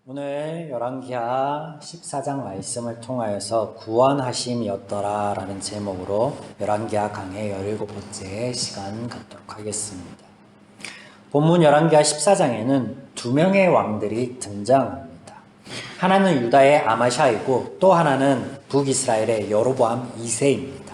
오늘 열왕기하 14장 말씀을 통하여서 구원하심이었더라 라는 제목으로 열왕기하 강의 17번째 시간 갖도록 하겠습니다. 본문 열왕기하 14장에는 두 명의 왕들이 등장합니다. 하나는 유다의 아마샤이고 또 하나는 북이스라엘의 여로보암 2세입니다.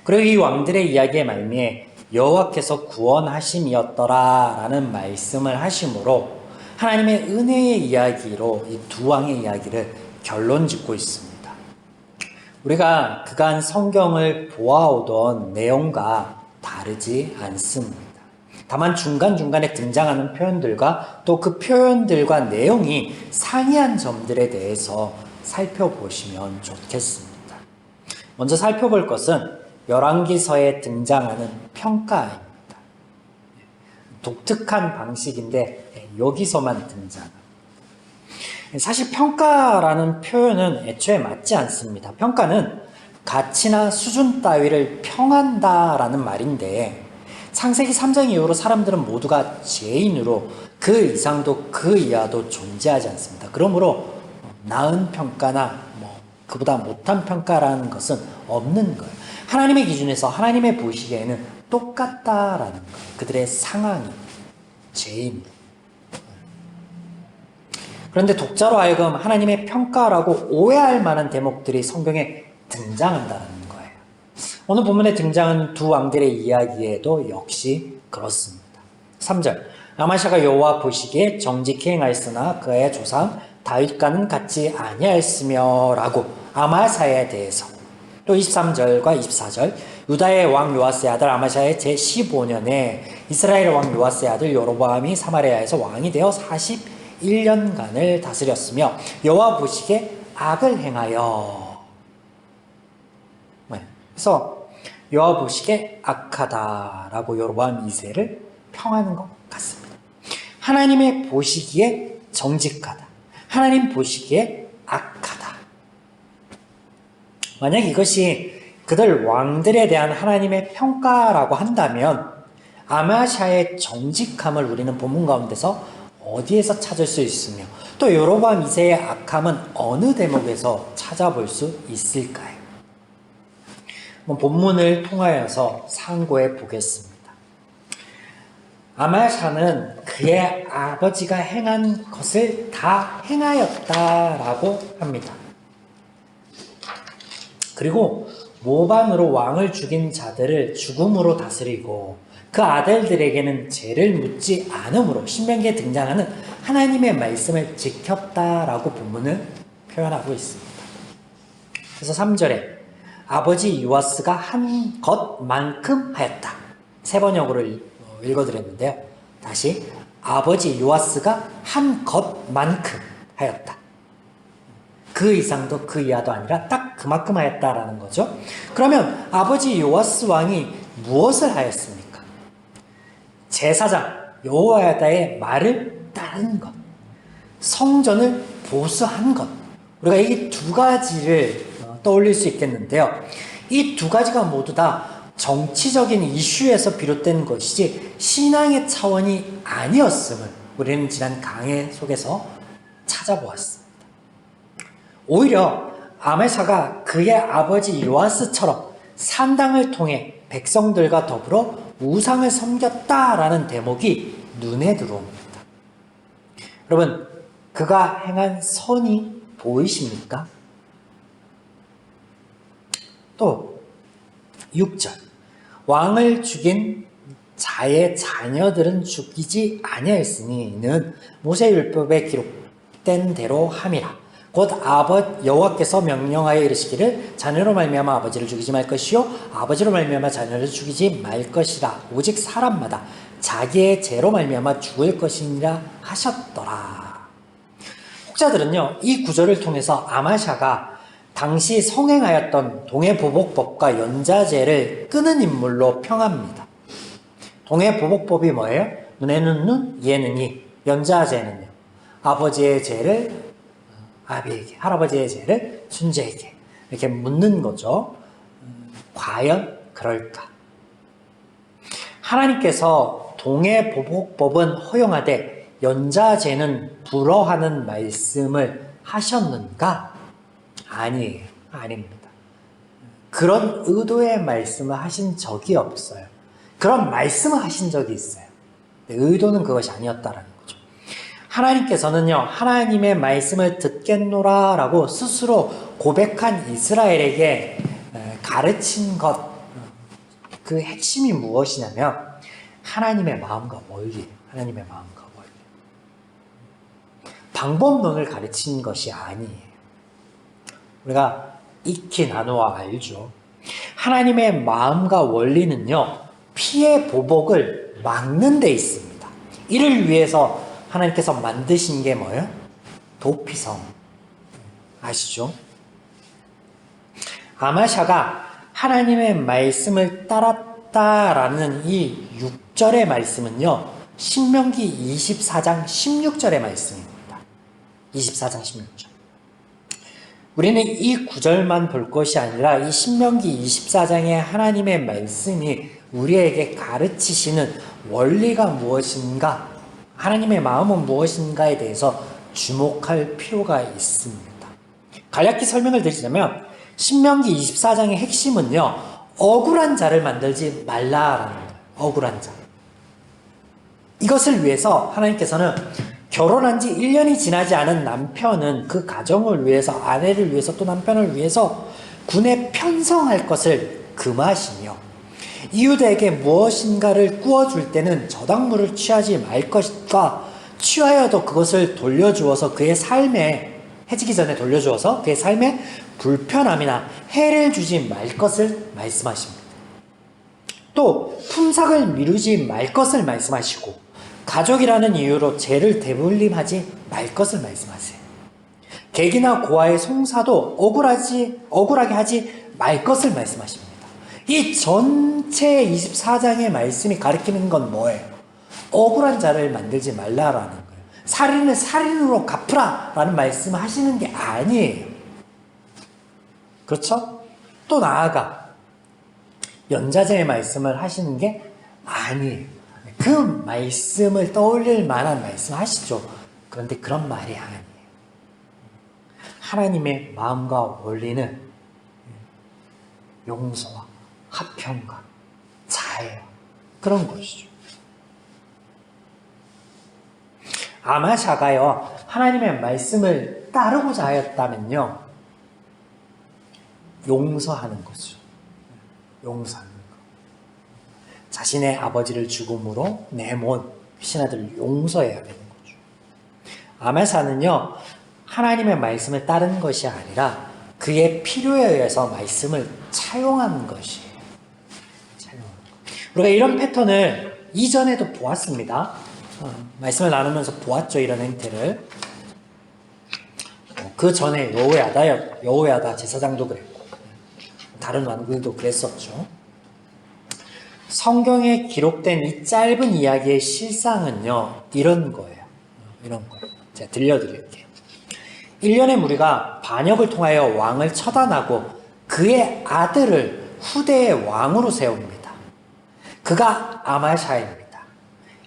그리고 이 왕들의 이야기에 말미에 여호와께서 구원하심이었더라 라는 말씀을 하심으로 하나님의 은혜의 이야기로 이 두 왕의 이야기를 결론 짓고 있습니다. 우리가 그간 성경을 보아오던 내용과 다르지 않습니다. 다만 중간중간에 등장하는 표현들과 또 그 표현들과 내용이 상이한 점들에 대해서 살펴보시면 좋겠습니다. 먼저 살펴볼 것은 열왕기서에 등장하는 평가입니다. 독특한 방식인데 여기서만 등장합니다. 사실 평가라는 표현은 애초에 맞지 않습니다. 평가는 가치나 수준 따위를 평한다라는 말인데 창세기 3장 이후로 사람들은 모두가 죄인으로 그 이상도 그 이하도 존재하지 않습니다. 그러므로 나은 평가나 그보다 못한 평가라는 것은 없는 거예요. 하나님의 기준에서 하나님의 보시기에는 똑같다라는 거예요. 그들의 상황이 죄인. 그런데 독자로 하여금 하나님의 평가라고 오해할 만한 대목들이 성경에 등장한다는 거예요. 오늘 본문에 등장한 두 왕들의 이야기에도 역시 그렇습니다. 3절 아마샤가 여호와 보시기에 정직히 행하였으나 그의 조상 다윗과는 같지 아니하였으며 라고 아마사에 대해서, 또 23절과 24절 유다의 왕 요아스의 아들 아마샤의 제15년에 이스라엘 왕 요아스의 아들 여로보암이 사마리아에서 왕이 되어 41년간을 다스렸으며 여호와 보시기에 악을 행하여. 그래서 여호와 보시기에 악하다라고 여로보암 2세를 평하는 것 같습니다. 하나님의 보시기에 정직하다, 하나님 보시기에 악하다. 만약 이것이 그들 왕들에 대한 하나님의 평가라고 한다면 아마샤의 정직함을 우리는 본문 가운데서 어디에서 찾을 수 있으며 또 여로보암 2세의 악함은 어느 대목에서 찾아볼 수 있을까요? 본문을 통하여서 상고해 보겠습니다. 아마샤는 그의 아버지가 행한 것을 다 행하였다라고 합니다. 그리고 모반으로 왕을 죽인 자들을 죽음으로 다스리고 그 아들들에게는 죄를 묻지 않음으로 신명기에 등장하는 하나님의 말씀을 지켰다라고 본문은 표현하고 있습니다. 그래서 3절에 아버지 요아스가 한 것만큼 하였다. 세 번역으로 읽어드렸는데요. 다시 아버지 요아스가 한 것만큼 하였다. 그 이상도 그 이하도 아니라 딱 그만큼 하였다라는 거죠. 그러면 아버지 요아스 왕이 무엇을 하였습니까? 제사장 여호야다의 말을 따른 것, 성전을 보수한 것. 우리가 이 두 가지를 떠올릴 수 있겠는데요. 이 두 가지가 모두 다 정치적인 이슈에서 비롯된 것이지 신앙의 차원이 아니었음을 우리는 지난 강해 속에서 찾아보았습니다. 오히려 아마샤가 그의 아버지 요아스처럼 산당을 통해 백성들과 더불어 우상을 섬겼다라는 대목이 눈에 들어옵니다. 여러분, 그가 행한 선이 보이십니까? 또 6절 왕을 죽인 자의 자녀들은 죽이지 아니하였으니는 모세율법에 기록된 대로 함이라. 곧 여호와께서 명령하여 이르시기를 자녀로 말미암아 아버지를 죽이지 말 것이요 아버지로 말미암아 자녀를 죽이지 말 것이라. 오직 사람마다 자기의 죄로 말미암아 죽을 것이니라 하셨더라. 혹자들은요, 이 구절을 통해서 아마샤가 당시 성행하였던 동해보복법과 연자제를 끄는 인물로 평합니다. 동해보복법이 뭐예요? 눈에는 눈, 이에는 이. 연자제는요, 아버지의 죄를 아비에게, 할아버지의 죄를 순자에게 이렇게 묻는 거죠. 과연 그럴까? 하나님께서 동해보복법은 허용하되 연자제는 불허하는 말씀을 하셨는가? 아니에요. 아닙니다. 그런 의도의 말씀을 하신 적이 없어요. 그런 말씀을 하신 적이 있어요. 의도는 그것이 아니었다라는 거죠. 하나님께서는요, 하나님의 말씀을 듣겠노라 라고 스스로 고백한 이스라엘에게 가르친 것, 그 핵심이 무엇이냐면 하나님의 마음과 원리, 하나님의 마음과 원리. 방법론을 가르친 것이 아니에요. 우리가 익히 나누어 알죠. 하나님의 마음과 원리는요, 피해 보복을 막는 데 있습니다. 이를 위해서 하나님께서 만드신 게 뭐예요? 도피성. 아시죠? 아마샤가 하나님의 말씀을 따랐다라는 이 6절의 말씀은요, 신명기 24장 16절의 말씀입니다. 24장 16절. 우리는 이 구절만 볼 것이 아니라 이 신명기 24장의 하나님의 말씀이 우리에게 가르치시는 원리가 무엇인가, 하나님의 마음은 무엇인가에 대해서 주목할 필요가 있습니다. 간략히 설명을 드리자면 신명기 24장의 핵심은요, 억울한 자를 만들지 말라라는 거예요. 억울한 자. 이것을 위해서 하나님께서는 결혼한 지 1년이 지나지 않은 남편은 그 가정을 위해서, 아내를 위해서, 또 남편을 위해서 군에 편성할 것을 금하시며 이웃에게 무엇인가를 구워줄 때는 저당물을 취하지 말 것과 취하여도 그것을 돌려주어서 그의 삶에, 해지기 전에 돌려주어서 그의 삶에 불편함이나 해를 주지 말 것을 말씀하십니다. 또 품삯을 미루지 말 것을 말씀하시고 가족이라는 이유로 죄를 되물림하지 말 것을 말씀하세요. 객이나 고아의 송사도 억울하게 하지 말 것을 말씀하십니다. 이 전체 24장의 말씀이 가리키는 건 뭐예요? 억울한 자를 만들지 말라라는 거예요. 살인을 살인으로 갚으라라는 말씀을 하시는 게 아니에요. 그렇죠? 또 나아가 연자제의 말씀을 하시는 게 아니에요. 그 말씀을 떠올릴 만한 말씀 하시죠. 그런데 그런 말이 아니에요. 하나님의 마음과 원리는 용서와 화평과 자애, 그런 것이죠. 아마샤가요, 하나님의 말씀을 따르고자 하였다면요, 용서하는 거죠. 용서하는 거. 자신의 아버지를 죽음으로 내몬 신하들을 용서해야 되는 거죠. 아마샤는요, 하나님의 말씀을 따른 것이 아니라 그의 필요에 의해서 말씀을 차용한 것이에요. 우리가 이런 패턴을 이전에도 보았습니다. 말씀을 나누면서 보았죠, 이런 행태를. 그 전에 여호야다 제사장도 그랬고 다른 왕들도 그랬었죠. 성경에 기록된 이 짧은 이야기의 실상은요, 이런 거예요. 이런 거예요. 제가 들려드릴게요. 1년의 무리가 반역을 통하여 왕을 처단하고 그의 아들을 후대의 왕으로 세웁니다. 그가 아마샤입니다.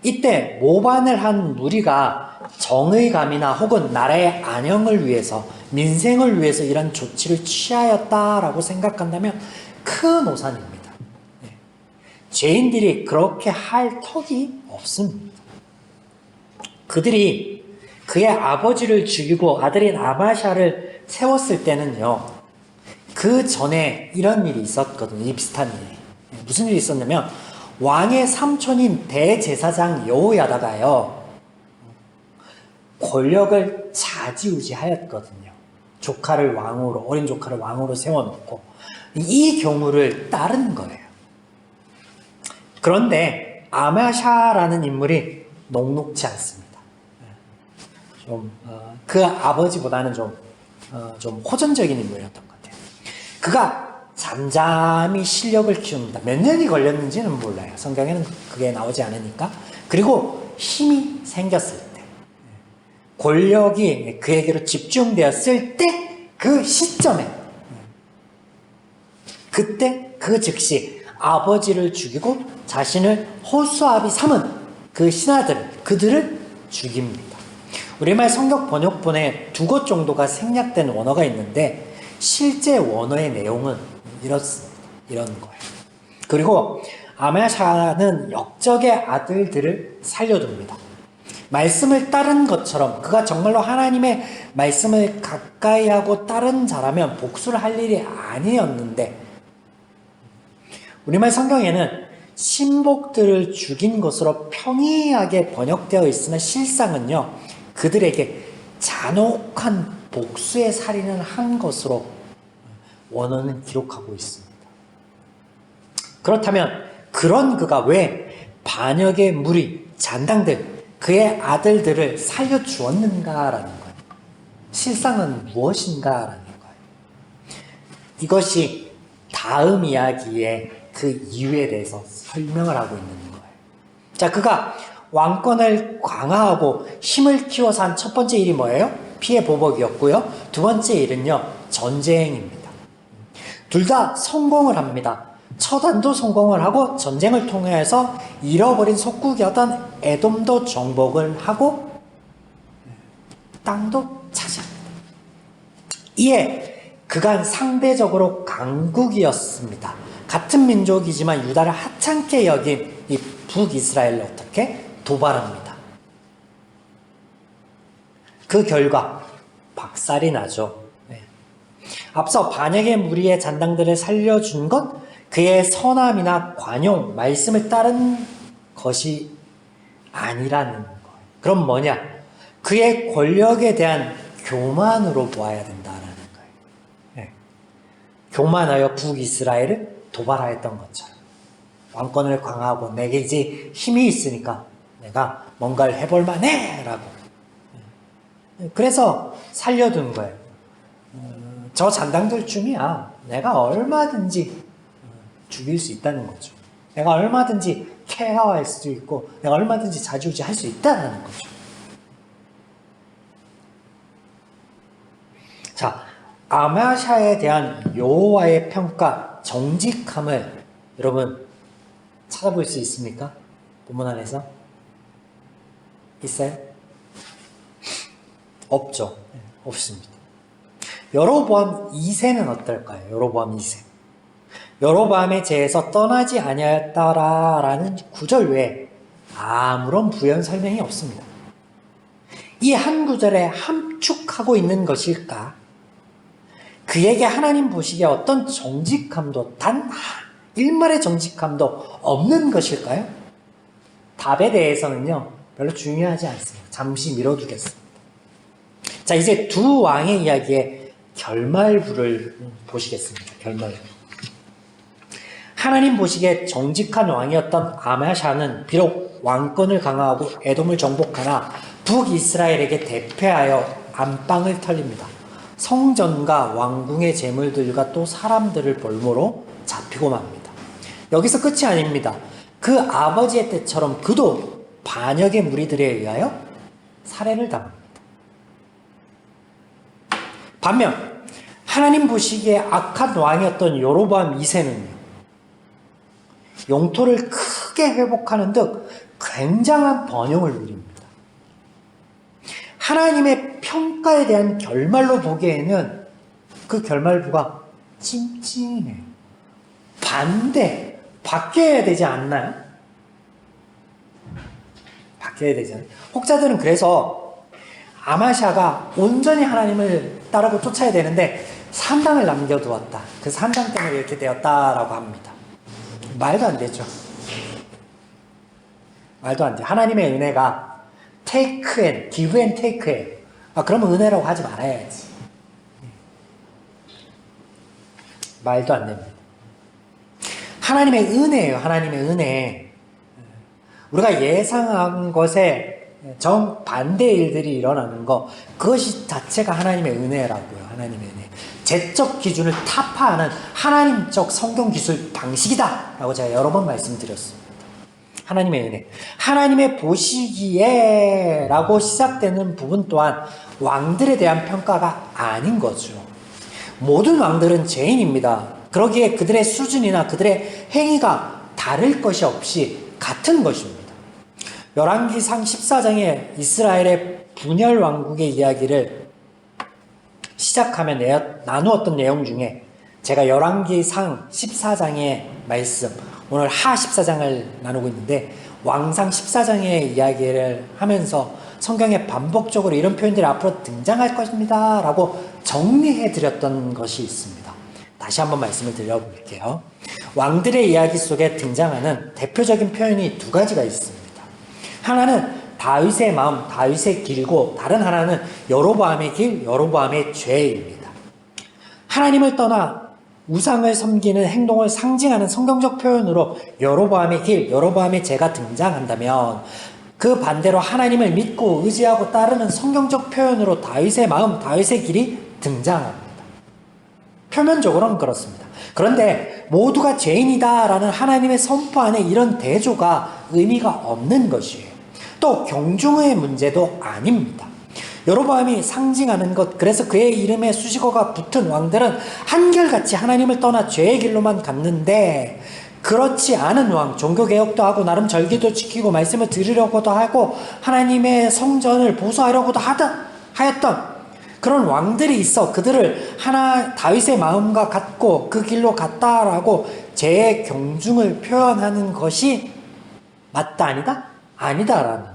이때 모반을 한 무리가 정의감이나 혹은 나라의 안녕을 위해서, 민생을 위해서 이런 조치를 취하였다라고 생각한다면 큰 오산입니다. 죄인들이 그렇게 할 턱이 없습니다. 그들이 그의 아버지를 죽이고 아들인 아마샤를 세웠을 때는요, 그 전에 이런 일이 있었거든요. 이 비슷한 일이. 무슨 일이 있었냐면 왕의 삼촌인 대제사장 여호야다가요, 권력을 좌지우지하였거든요. 조카를 왕으로, 어린 조카를 왕으로 세워놓고 이 경우를 따른 거예요. 그런데 아마샤라는 인물이 녹록지 않습니다. 그 아버지보다는 좀 호전적인 인물이었던 것 같아요. 그가 잠잠히 실력을 키웁니다. 몇 년이 걸렸는지는 몰라요. 성경에는 그게 나오지 않으니까. 그리고 힘이 생겼을 때, 권력이 그에게로 집중되었을 때, 그 시점에, 그때 그 즉시 아버지를 죽이고 자신을 호수아비 삼은 그 신하들, 그들을 죽입니다. 우리말 성경 번역본에 두 곳 정도가 생략된 원어가 있는데 실제 원어의 내용은 이런 거예요. 그리고 아마샤는 역적의 아들들을 살려둡니다. 말씀을 따른 것처럼 그가 정말로 하나님의 말씀을 가까이 하고 따른 자라면 복수를 할 일이 아니었는데, 우리말 성경에는 신복들을 죽인 것으로 평이하게 번역되어 있으나 실상은요, 그들에게 잔혹한 복수의 살인을 한 것으로 원어는 기록하고 있습니다. 그렇다면 그런 그가 왜 반역의 무리, 잔당들, 그의 아들들을 살려주었는가라는 거예요. 실상은 무엇인가라는 거예요. 이것이 다음 이야기의 그 이유에 대해서 설명을 하고 있는 거예요. 자, 그가 왕권을 강화하고 힘을 키워서 한 첫 번째 일이 뭐예요? 피해 보복이었고요. 두 번째 일은요, 전쟁입니다. 둘 다 성공을 합니다. 처단도 성공을 하고 전쟁을 통해서 잃어버린 속국이었던 에돔도 정복을 하고 땅도 차지합니다. 이에 그간 상대적으로 강국이었습니다. 같은 민족이지만 유다를 하찮게 여긴 이 북이스라엘을 어떻게 도발합니다. 그 결과 박살이 나죠. 앞서 반역의 무리의 잔당들을 살려준 것, 그의 선함이나 관용, 말씀을 따른 것이 아니라는 거예요. 그럼 뭐냐? 그의 권력에 대한 교만으로 보아야 된다는 거예요. 교만하여 북이스라엘을 도발하였던 것처럼. 왕권을 강화하고 내게 이제 힘이 있으니까 내가 뭔가를 해볼 만해! 라고. 그래서 살려둔 거예요. 저 잔당들쯤이야. 내가 얼마든지 죽일 수 있다는 거죠. 내가 얼마든지 케어할 수도 있고 내가 얼마든지 자주지할 수 있다는 거죠. 자, 아마샤에 대한 여호와의 평가, 정직함을 여러분 찾아볼 수 있습니까? 본문 안에서? 있어요? 없죠. 없습니다. 여로보암 2세는 어떨까요? 여로보암 2세. 여로보암의 죄에서 떠나지 아니하였다라는 구절 외에 아무런 부연 설명이 없습니다. 이 한 구절에 함축하고 있는 것일까? 그에게 하나님 보시기에 어떤 정직함도, 단 일말의 정직함도 없는 것일까요? 답에 대해서는요, 별로 중요하지 않습니다. 잠시 미뤄두겠습니다. 자, 이제 두 왕의 이야기의 결말부를 보시겠습니다. 결말부. 하나님 보시기에 정직한 왕이었던 아마샤는 비록 왕권을 강화하고 에돔을 정복하나 북이스라엘에게 대패하여 안방을 털립니다. 성전과 왕궁의 재물들과 또 사람들을 볼모로 잡히고 맙니다. 여기서 끝이 아닙니다. 그 아버지의 때처럼 그도 반역의 무리들에 의하여 살해를 당합니다. 반면 하나님 보시기에 악한 왕이었던 여로보암 2세는요, 영토를 크게 회복하는 듯 굉장한 번영을 누립니다. 하나님의 평가에 대한 결말로 보기에는 그 결말부가 찜찜해요. 반대, 바뀌어야 되지 않나요? 바뀌어야 되잖아요. 혹자들은 그래서 아마샤가 온전히 하나님을 따르고 쫓아야 되는데 산당을 남겨두었다. 그 산당 때문에 이렇게 되었다라고 합니다. 말도 안 되죠. 말도 안 돼. 하나님의 은혜가 take and, give and take예요. 그러면 은혜라고 하지 말아야지. 말도 안 됩니다. 하나님의 은혜예요. 하나님의 은혜. 우리가 예상한 것에 정반대의 일들이 일어나는 거, 그것이 자체가 하나님의 은혜라고요. 하나님의 은혜. 제적 기준을 타파하는 하나님적 성경 기술 방식이다 라고 제가 여러 번 말씀드렸습니다. 하나님의 은혜. 하나님의 보시기에 라고 시작되는 부분 또한 왕들에 대한 평가가 아닌 거죠. 모든 왕들은 죄인입니다. 그러기에 그들의 수준이나 그들의 행위가 다를 것이 없이 같은 것입니다. 열왕기상 14장에 이스라엘의 분열 왕국의 이야기를 시작하며 나누었던 내용 중에 제가 열왕기상 14장의 말씀, 오늘 하 14장을 나누고 있는데 왕상 14장의 이야기를 하면서 성경에 반복적으로 이런 표현들이 앞으로 등장할 것입니다 라고 정리해 드렸던 것이 있습니다. 다시 한번 말씀을 드려볼게요. 왕들의 이야기 속에 등장하는 대표적인 표현이 두 가지가 있습니다. 하나는 다윗의 마음, 다윗의 길고, 다른 하나는 여로보암의 길, 여로보암의 죄입니다. 하나님을 떠나 우상을 섬기는 행동을 상징하는 성경적 표현으로 여로보암의 길, 여로보암의 죄가 등장한다면, 그 반대로 하나님을 믿고 의지하고 따르는 성경적 표현으로 다윗의 마음, 다윗의 길이 등장합니다. 표면적으로는 그렇습니다. 그런데 모두가 죄인이다라는 하나님의 선포 안에 이런 대조가 의미가 없는 것이에요. 또 경중의 문제도 아닙니다. 여로보암이 상징하는 것, 그래서 그의 이름에 수식어가 붙은 왕들은 한결같이 하나님을 떠나 죄의 길로만 갔는데, 그렇지 않은 왕, 종교개혁도 하고 나름 절기도 지키고 말씀을 들으려고도 하고 하나님의 성전을 보수하려고도 하였던 그런 왕들이 있어 그들을 다윗의 마음과 같고 그 길로 갔다라고 죄의 경중을 표현하는 것이 맞다 아니다? 아니다라는 거예요.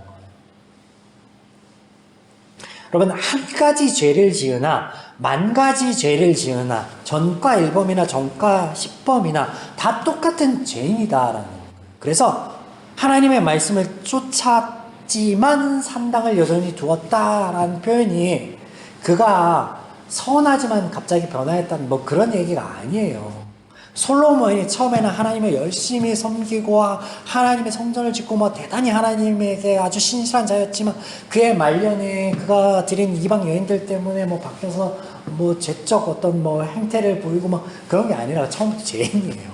여러분, 한 가지 죄를 지으나 만 가지 죄를 지으나 전과 1범이나 전과 10범이나 다 똑같은 죄인이다라는 거예요. 그래서 하나님의 말씀을 쫓았지만 산당을 여전히 두었다라는 표현이 그가 선하지만 갑자기 변화했다는 뭐 그런 얘기가 아니에요. 솔로몬이 처음에는 하나님을 열심히 섬기고 하나님의 성전을 짓고 뭐 대단히 하나님에게 아주 신실한 자였지만 그의 말년에 그가 드린 이방 여인들 때문에 뭐 바뀌어서 뭐 죄적 어떤 뭐 행태를 보이고 뭐 그런 게 아니라 처음부터 죄인이에요.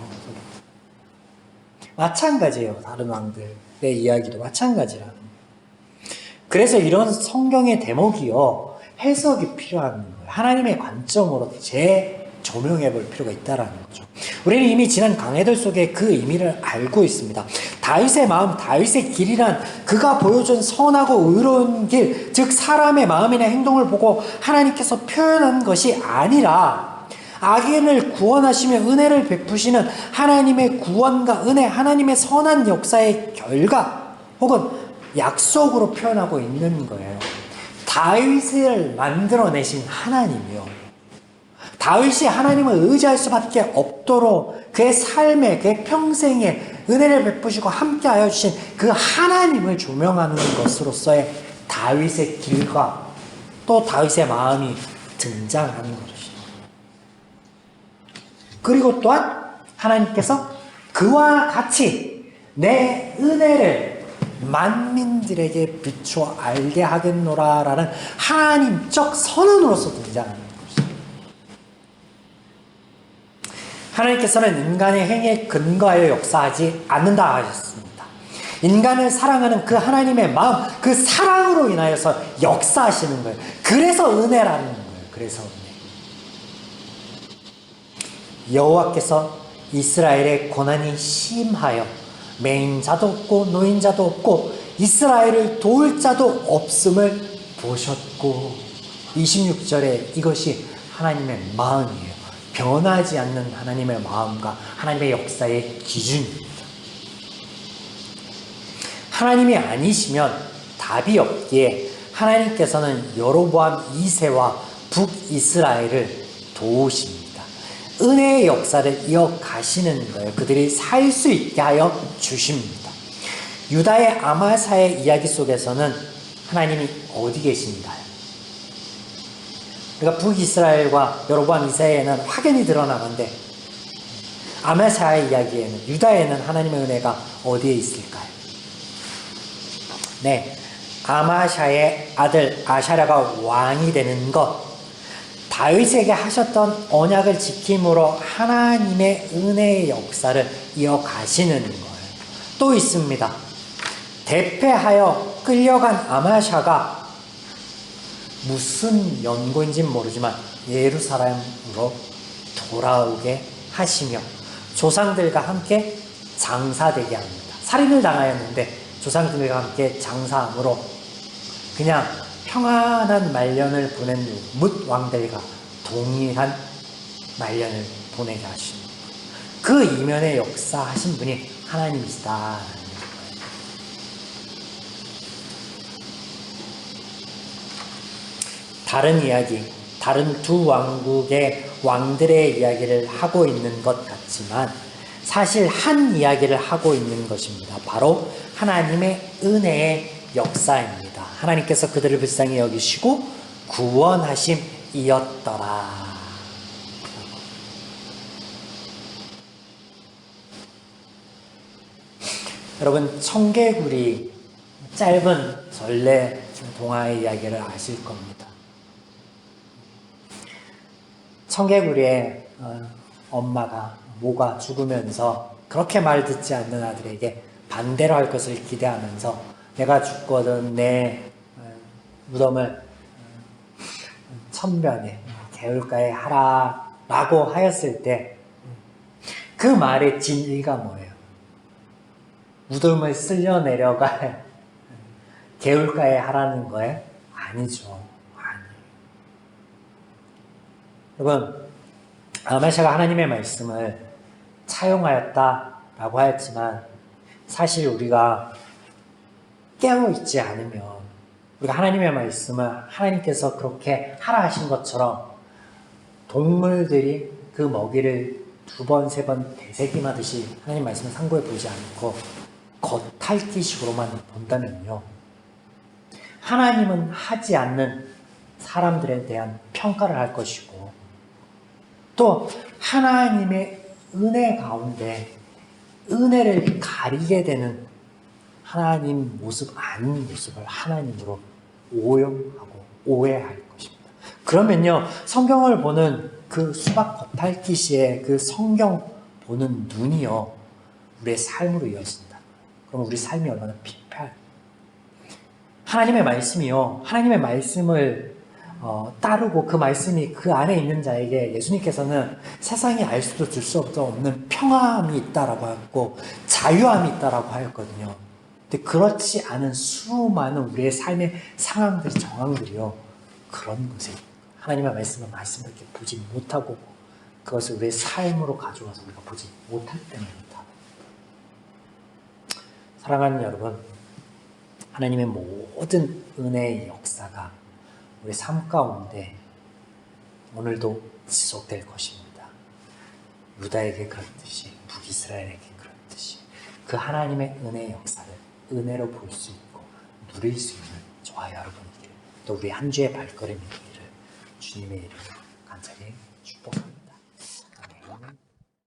마찬가지예요. 다른 왕들의 이야기도 마찬가지라는. 그래서 이런 성경의 대목이요, 해석이 필요한 거예요. 하나님의 관점으로 재조명해 볼 필요가 있다는 거죠. 우리는 이미 지난 강해들 속에 그 의미를 알고 있습니다. 다윗의 마음, 다윗의 길이란 그가 보여준 선하고 의로운 길, 즉 사람의 마음이나 행동을 보고 하나님께서 표현한 것이 아니라 악인을 구원하시며 은혜를 베푸시는 하나님의 구원과 은혜, 하나님의 선한 역사의 결과 혹은 약속으로 표현하고 있는 거예요. 다윗을 만들어내신 하나님이요, 다윗이 하나님을 의지할 수밖에 없도록 그의 삶에, 그의 평생에 은혜를 베푸시고 함께하여 주신 그 하나님을 조명하는 것으로서의 다윗의 길과 또 다윗의 마음이 등장하는 것입니다. 그리고 또한 하나님께서 그와 같이 내 은혜를 만민들에게 비추어 알게 하겠노라라는 하나님적 선언으로서 등장합니다. 하나님께서는 인간의 행위에 근거하여 역사하지 않는다 하셨습니다. 인간을 사랑하는 그 하나님의 마음, 그 사랑으로 인하여서 역사하시는 거예요. 그래서 은혜라는 거예요. 그래서 은혜. 여호와께서 이스라엘의 고난이 심하여 맹인자도 없고 노인자도 없고 이스라엘을 도울 자도 없음을 보셨고, 26절에 이것이 하나님의 마음이에요. 변하지 않는 하나님의 마음과 하나님의 역사의 기준입니다. 하나님이 아니시면 답이 없기에 하나님께서는 여로보암 2세와 북이스라엘을 도우십니다. 은혜의 역사를 이어가시는 거예요. 그들이 살 수 있게 하여 주십니다. 유다의 아마사의 이야기 속에서는 하나님이 어디 계신가요? 그러니까 북이스라엘과 여로보암 2세에는 확연히 드러나는데 아마사의 이야기에는, 유다에는 하나님의 은혜가 어디에 있을까요? 네, 아마샤의 아들 아샤랴가 왕이 되는 것, 다윗에게 하셨던 언약을 지킴으로 하나님의 은혜의 역사를 이어가시는 거예요. 또 있습니다. 대패하여 끌려간 아마샤가 무슨 연고인지는 모르지만 예루살렘으로 돌아오게 하시며 조상들과 함께 장사되게 합니다. 살인을 당하였는데 조상들과 함께 장사함으로 그냥 평안한 말년을 보낸 뭇 왕들과 동일한 말년을 보내게 하십니다. 그 이면의 역사하신 분이 하나님이시다. 다른 이야기, 다른 두 왕국의 왕들의 이야기를 하고 있는 것 같지만 사실 한 이야기를 하고 있는 것입니다. 바로 하나님의 은혜의 역사입니다. 하나님께서 그들을 불쌍히 여기시고 구원하심이었더라. 여러분, 청개구리 짧은 전래 동화의 이야기를 아실 겁니다. 청개구리의 엄마가 모가 죽으면서 그렇게 말 듣지 않는 아들에게 반대로 할 것을 기대하면서 내가 죽거든 내 무덤을 천변에 개울가에 하라 라고 하였을 때 그 말의 진의가 뭐예요? 무덤을 쓸려 내려갈 개울가에 하라는 거예요? 아니죠. 여러분, 메시아가 하나님의 말씀을 차용하였다라고 하였지만 사실 우리가 깨어있지 않으면 우리가 하나님의 말씀을 하나님께서 그렇게 하라 하신 것처럼 동물들이 그 먹이를 두 번, 세 번 되새김하듯이 하나님 말씀을 상고해 보지 않고 겉핥기식으로만 본다면요. 하나님은 하지 않는 사람들에 대한 평가를 할 것이고 또 하나님의 은혜 가운데 은혜를 가리게 되는 하나님 모습 아닌 모습을 하나님으로 오용하고 오해할 것입니다. 그러면요, 성경을 보는 그 수박 겉핥기시의 그 성경 보는 눈이요, 우리의 삶으로 이어진다. 그럼 우리 삶이 얼마나 피폐할. 하나님의 말씀이요, 하나님의 말씀을 따르고 그 말씀이 그 안에 있는 자에게 예수님께서는 세상이 알 수도 줄 수 없는 평안이 있다라고 하였고 자유함이 있다라고 하였거든요. 근데 그렇지 않은 수많은 우리의 삶의 상황들, 정황들이요, 그런 것에 하나님의 말씀밖에 보지 못하고 그것을 우리의 삶으로 가져와서 우리가 보지 못할 때입니다. 사랑하는 여러분, 하나님의 모든 은혜의 역사가 우리 삶 가운데 오늘도 지속될 것입니다. 유다에게 그렇듯이 북이스라엘에게 그렇듯이 그 하나님의 은혜의 역사를 은혜로 볼 수 있고 누릴 수 있는 저와 여러분에게 또 우리 한 주의 발걸음이 되기를 주님의 이름으로